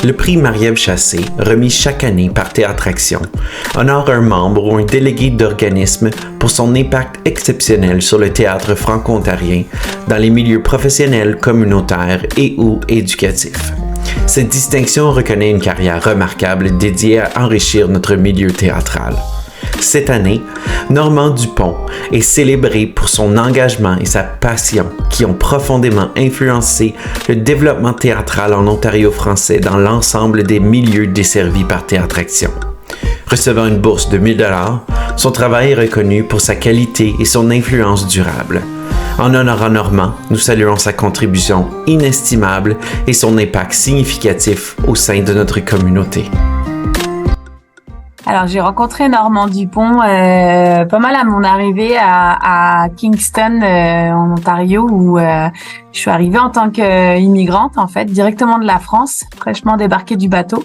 Le prix Marie-Ève Chassé, remis chaque année par Théâtre Action, honore un membre ou un délégué d'organisme pour son impact exceptionnel sur le théâtre franco-ontarien dans les milieux professionnels, communautaires et ou éducatifs. Cette distinction reconnaît une carrière remarquable dédiée à enrichir notre milieu théâtral. Cette année, Normand Dupont est célébré pour son engagement et sa passion qui ont profondément influencé le développement théâtral en Ontario français dans l'ensemble des milieux desservis par Théâtre Action. Recevant une bourse de 1 000 $, son travail est reconnu pour sa qualité et son influence durable. En honorant Normand, nous saluons sa contribution inestimable et son impact significatif au sein de notre communauté. Alors, j'ai rencontré Normand Dupont pas mal à mon arrivée à Kingston, en Ontario, où je suis arrivée en tant qu'immigrante, en fait, directement de la France, fraîchement débarquée du bateau.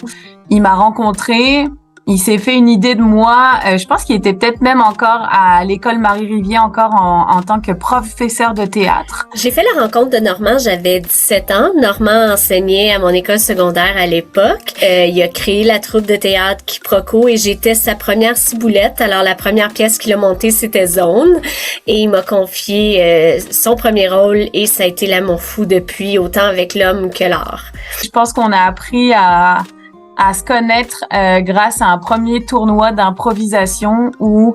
Il m'a rencontrée. Il s'est fait une idée de moi. Je pense qu'il était peut-être même encore à l'école Marie-Rivier, encore en tant que professeur de théâtre. J'ai fait la rencontre de Normand, j'avais 17 ans. Normand enseignait à mon école secondaire à l'époque. Il a créé la troupe de théâtre Quiproquo et j'étais sa première ciboulette. Alors, la première pièce qu'il a montée, c'était Zone. Et il m'a confié son premier rôle et ça a été l'amour fou depuis, autant avec l'homme que l'art. Je pense qu'on a appris à se connaître grâce à un premier tournoi d'improvisation où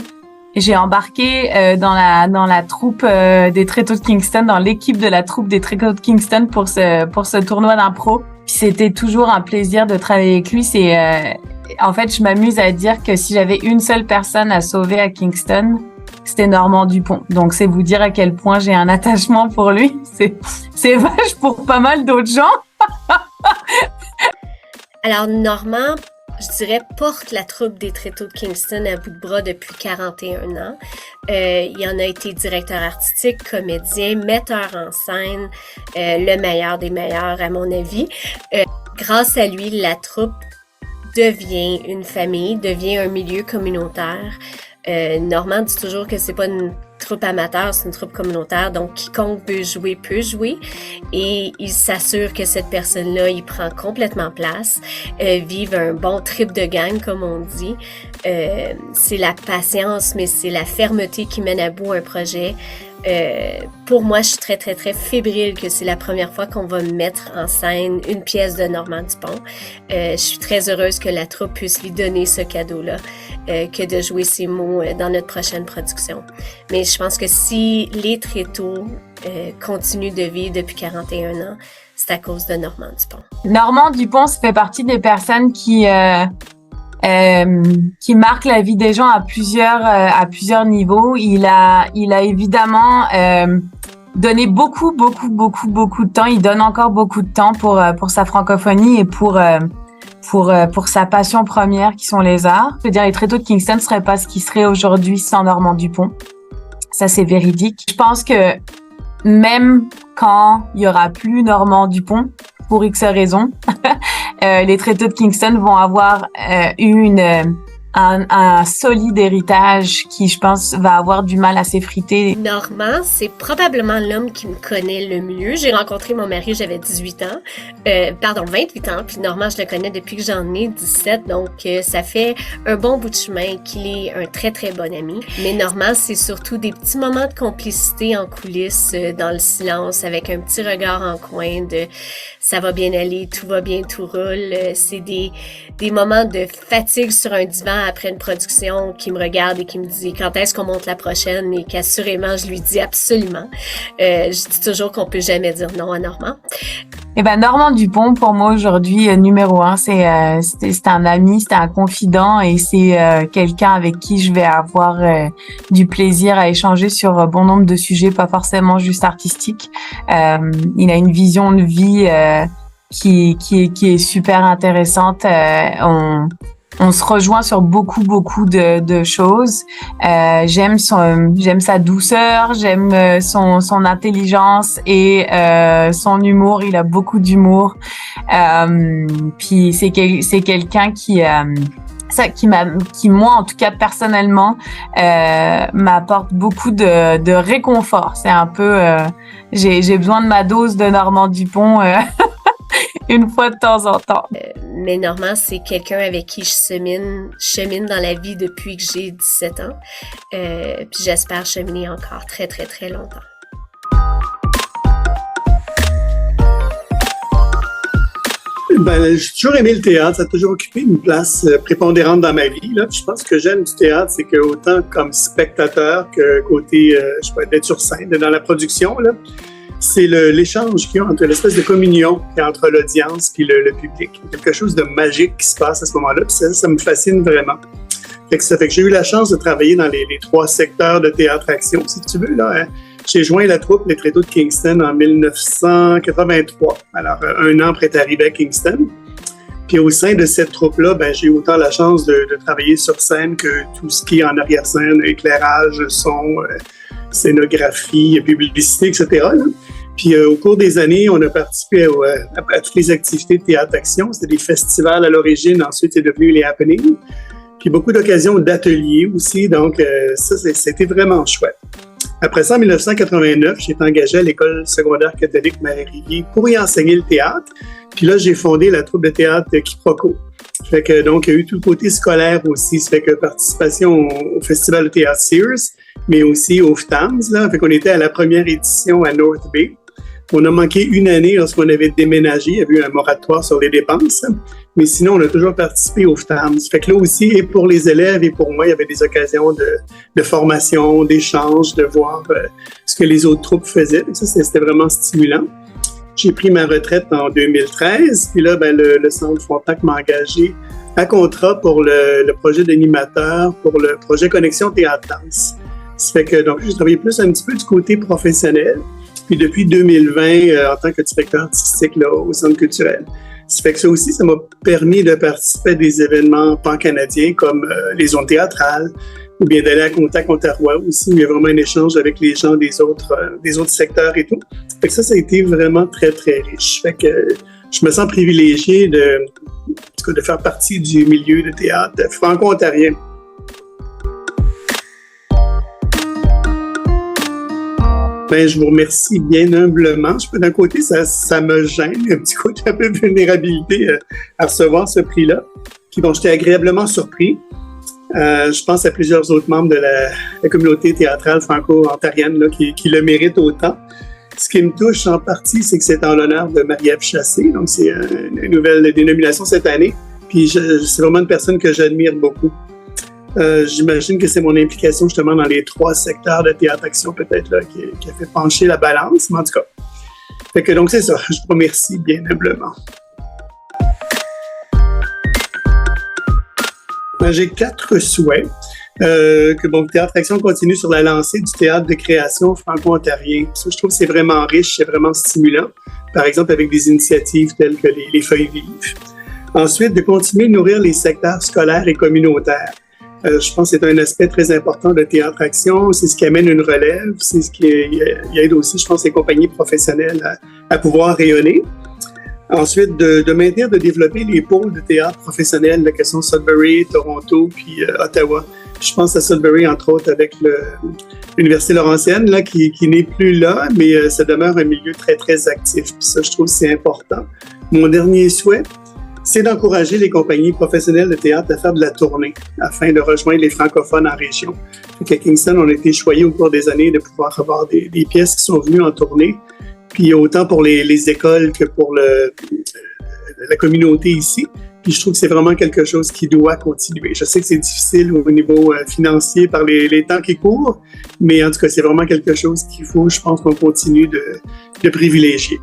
j'ai embarqué dans la troupe des Tréteaux de Kingston, dans l'équipe de la troupe des Tréteaux de Kingston pour ce tournoi d'impro. Puis c'était toujours un plaisir de travailler avec lui. En fait, je m'amuse à dire que si j'avais une seule personne à sauver à Kingston, c'était Normand Dupont. Donc, c'est vous dire à quel point j'ai un attachement pour lui. C'est vache pour pas mal d'autres gens. Alors, Normand, je dirais, porte la troupe des Tréteaux de Kingston à bout de bras depuis 41 ans. Il en a été directeur artistique, comédien, metteur en scène, le meilleur des meilleurs à mon avis. Grâce à lui, la troupe devient une famille, devient un milieu communautaire. Normand dit toujours que c'est pas une troupe amateur, c'est une troupe communautaire, donc quiconque peut jouer, et il s'assure que cette personne-là, il prend complètement place, vive un bon trip de gang, comme on dit. C'est la patience, mais c'est la fermeté qui mène à bout un projet. Pour moi, je suis très, très, très fébrile que c'est la première fois qu'on va mettre en scène une pièce de Normand Dupont. Je suis très heureuse que la troupe puisse lui donner ce cadeau-là, que de jouer ses mots dans notre prochaine production. Mais je pense que si les Tréteaux continuent de vivre depuis 41 ans, c'est à cause de Normand Dupont. Normand Dupont, ça fait partie des personnes qui marque la vie des gens à plusieurs niveaux. Il a évidemment donné beaucoup de temps. Il donne encore beaucoup de temps pour sa francophonie et pour sa passion première qui sont les arts. Je veux dire, les Tréteaux de Kingston ne seraient pas ce qu'ils seraient aujourd'hui sans Normand Dupont. Ça, c'est véridique. Je pense que même quand il y aura plus Normand Dupont, pour X raisons, les Tréteaux de Kingston vont avoir eu un solide héritage qui, je pense, va avoir du mal à s'effriter. Normand, c'est probablement l'homme qui me connaît le mieux. J'ai rencontré mon mari, j'avais 28 ans. 28 ans. Puis Normand, je le connais depuis que j'en ai 17. Donc, ça fait un bon bout de chemin qu'il est un très, très bon ami. Mais Normand, c'est surtout des petits moments de complicité en coulisses, dans le silence, avec un petit regard en coin de « ça va bien aller, tout va bien, tout roule ». C'est des moments de fatigue sur un divan après une production qui me regarde et qui me dit quand est-ce qu'on monte la prochaine et qu'assurément je lui dis absolument. Je dis toujours qu'on peut jamais dire non à Normand. Eh ben Normand Dupont pour moi aujourd'hui numéro 1, c'est un ami, c'est un confident et c'est quelqu'un avec qui je vais avoir du plaisir à échanger sur bon nombre de sujets, pas forcément juste artistiques. Il a une vision de vie qui est super intéressante. On se rejoint sur beaucoup de choses. J'aime sa douceur, j'aime son intelligence et son humour. Il a beaucoup d'humour. Puis c'est quelqu'un qui moi en tout cas personnellement m'apporte beaucoup de réconfort. C'est un peu j'ai besoin de ma dose de Normand Dupont une fois de temps en temps. Mais Normand, c'est quelqu'un avec qui je chemine dans la vie depuis que j'ai 17 ans. Puis j'espère cheminer encore très, très, très longtemps. Ben, j'ai toujours aimé le théâtre, ça a toujours occupé une place prépondérante dans ma vie. Là. Je pense que j'aime du théâtre, c'est que autant comme spectateur que côté, d'être sur scène, dans la production, là, c'est l'échange qu'il y a entre l'espèce de communion qu'il y a entre l'audience et le public. Il y a quelque chose de magique qui se passe à ce moment-là, puis ça me fascine vraiment. Ça fait que j'ai eu la chance de travailler dans les 3 secteurs de théâtre-action, si tu veux, là. J'ai joint la troupe Les Tréteaux de Kingston en 1983. Alors, 1 an après être arrivé à Kingston. Puis au sein de cette troupe-là, ben, j'ai eu autant la chance de travailler sur scène que tout ce qui est en arrière-scène, éclairage, son, scénographie, publicité, etc. Là. Puis au cours des années, on a participé à toutes les activités de théâtre-action. C'était des festivals à l'origine, ensuite c'est devenu les happenings. Puis beaucoup d'occasions d'ateliers aussi, donc ça, c'était vraiment chouette. Après ça, en 1989, j'ai été engagé à l'École secondaire catholique Marie-Rivier pour y enseigner le théâtre. Puis là, j'ai fondé la troupe de théâtre Quiproquo. Fait que donc, il y a eu tout le côté scolaire aussi. Ça fait que participation au Festival de théâtre Sears, mais aussi au FTAMS, là. Fait qu'on était à la première édition à North Bay. On a manqué une année lorsqu'on avait déménagé. Il y avait eu un moratoire sur les dépenses. Mais sinon, on a toujours participé au FTAMS. Fait que là aussi, et pour les élèves et pour moi, il y avait des occasions de formation, d'échange, de voir ce que les autres troupes faisaient. Ça, c'était vraiment stimulant. J'ai pris ma retraite en 2013. Puis là, ben, le Centre Frontenac m'a engagé à contrat pour le projet d'animateur, pour le projet Connexion Théâtre-Danse. Ça fait que donc, j'ai travaillé plus un petit peu du côté professionnel. Puis depuis 2020, en tant que directeur artistique là, au Centre culturel. Ça fait que ça aussi, ça m'a permis de participer à des événements pan-canadiens comme les zones théâtrales ou bien d'aller à Contact Ontario aussi, où il y a vraiment un échange avec les gens des autres secteurs et tout. Fait que ça a été vraiment très, très riche. Fait que je me sens privilégié de faire partie du milieu de théâtre franco-ontarien. Ben, je vous remercie bien humblement. D'un côté, ça me gêne, un petit côté un peu de vulnérabilité à recevoir ce prix-là. Puis bon, j'étais agréablement surpris. Je pense à plusieurs autres membres de la communauté théâtrale franco-ontarienne là, qui le méritent autant. Ce qui me touche en partie, c'est que c'est en l'honneur de Marie-Ève Chassé. Donc, c'est une nouvelle dénomination cette année. Puis c'est vraiment une personne que j'admire beaucoup. J'imagine que c'est mon implication justement dans les 3 secteurs de théâtre-action peut-être là, qui a fait pencher la balance, mais en tout cas. Fait que donc c'est ça, je vous remercie bien humblement. J'ai 4 souhaits. Que bon, Théâtre-action continue sur la lancée du théâtre de création franco-ontarien. Ça, je trouve que c'est vraiment riche, c'est vraiment stimulant. Par exemple, avec des initiatives telles que les Feuilles vives. Ensuite, de continuer de nourrir les secteurs scolaires et communautaires. Je pense que c'est un aspect très important de Théâtre-action. C'est ce qui amène une relève. C'est ce qui aide aussi, je pense, les compagnies professionnelles à pouvoir rayonner. Ensuite, de maintenir, de développer les pôles de théâtre professionnels que sont Sudbury, Toronto, puis Ottawa. Je pense à Sudbury, entre autres, avec l'Université Laurentienne, là, qui n'est plus là, mais ça demeure un milieu très, très actif. Puis ça, je trouve que c'est important. Mon dernier souhait, c'est d'encourager les compagnies professionnelles de théâtre à faire de la tournée afin de rejoindre les francophones en région. Donc à Kingston, on a été choyés au cours des années de pouvoir avoir des pièces qui sont venues en tournée, puis autant pour les écoles que pour la communauté ici. Puis je trouve que c'est vraiment quelque chose qui doit continuer. Je sais que c'est difficile au niveau financier par les temps qui courent, mais en tout cas, c'est vraiment quelque chose qu'il faut, je pense, qu'on continue de privilégier.